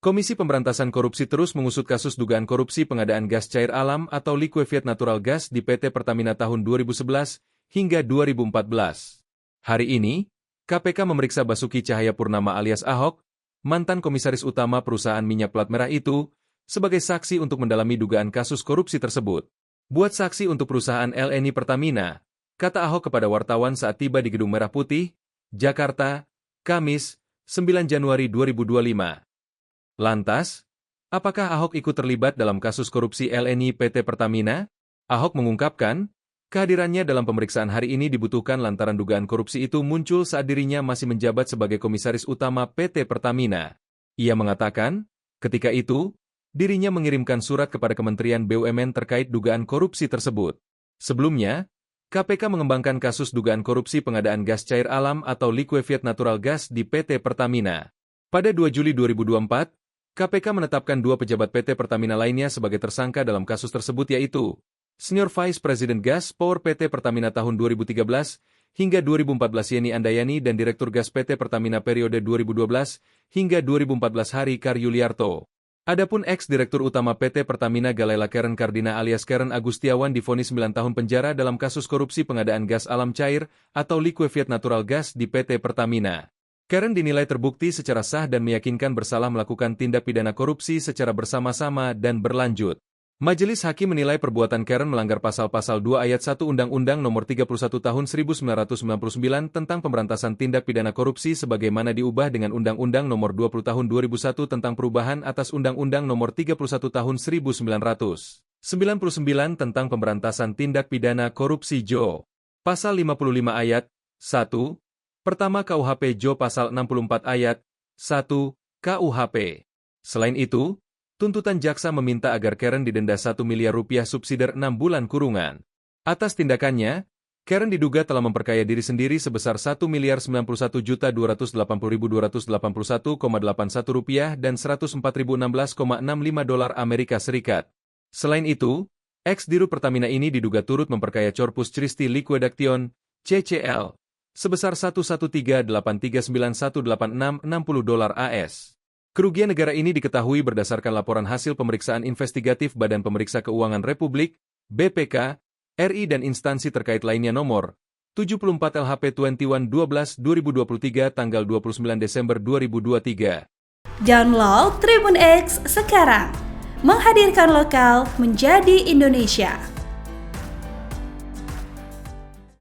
Komisi Pemberantasan Korupsi terus mengusut kasus dugaan korupsi pengadaan gas cair alam atau liquefied natural gas di PT Pertamina tahun 2011 hingga 2014. Hari ini, KPK memeriksa Basuki Cahayapurnama alias Ahok, mantan komisaris utama perusahaan minyak plat merah itu, sebagai saksi untuk mendalami dugaan kasus korupsi tersebut. Buat saksi untuk perusahaan LNI Pertamina, kata Ahok kepada wartawan saat tiba di Gedung Merah Putih, Jakarta, Kamis, 9 Januari 2025. Lantas, apakah Ahok ikut terlibat dalam kasus korupsi LNI PT Pertamina? Ahok mengungkapkan, kehadirannya dalam pemeriksaan hari ini dibutuhkan lantaran dugaan korupsi itu muncul saat dirinya masih menjabat sebagai komisaris utama PT Pertamina. Ia mengatakan, ketika itu, dirinya mengirimkan surat kepada Kementerian BUMN terkait dugaan korupsi tersebut. Sebelumnya, KPK mengembangkan kasus dugaan korupsi pengadaan gas cair alam atau liquefied natural gas di PT Pertamina. Pada 2 Juli 2024, KPK menetapkan 2 pejabat PT Pertamina lainnya sebagai tersangka dalam kasus tersebut yaitu Senior Vice President Gas Power PT Pertamina tahun 2013 hingga 2014 Yeni Andayani dan Direktur Gas PT Pertamina periode 2012 hingga 2014 Hari Karyuliarto. Adapun ex-direktur utama PT Pertamina Galela Karen Kardina alias Karen Agustiawan divonis 9 tahun penjara dalam kasus korupsi pengadaan gas alam cair atau liquefied natural gas di PT Pertamina. Karen dinilai terbukti secara sah dan meyakinkan bersalah melakukan tindak pidana korupsi secara bersama-sama dan berlanjut. Majelis Hakim menilai perbuatan Karen melanggar pasal-pasal 2 ayat 1 Undang-Undang Nomor 31 Tahun 1999 tentang pemberantasan tindak pidana korupsi sebagaimana diubah dengan Undang-Undang Nomor 20 Tahun 2001 tentang perubahan atas Undang-Undang Nomor 31 Tahun 1999 tentang pemberantasan tindak pidana korupsi JO. Pasal 55 ayat 1 Pertama KUHP JO Pasal 64 Ayat 1 KUHP. Selain itu, tuntutan jaksa meminta agar Karen didenda 1 miliar rupiah subsidiar 6 bulan kurungan. Atas tindakannya, Karen diduga telah memperkaya diri sendiri sebesar 1.091.280.281,81 rupiah dan 104.016,65 dolar Amerika Serikat. Selain itu, ex-Diru Pertamina ini diduga turut memperkaya Corpus Christi Liquedaction, CCL, sebesar 113.839.186,60 dolar AS. Kerugian negara ini diketahui berdasarkan laporan hasil pemeriksaan investigatif Badan Pemeriksa Keuangan Republik, BPK, RI dan instansi terkait lainnya nomor 74 LHP 21/12/2023 tanggal 29 Desember 2023. Download Tribun X sekarang, menghadirkan lokal menjadi Indonesia.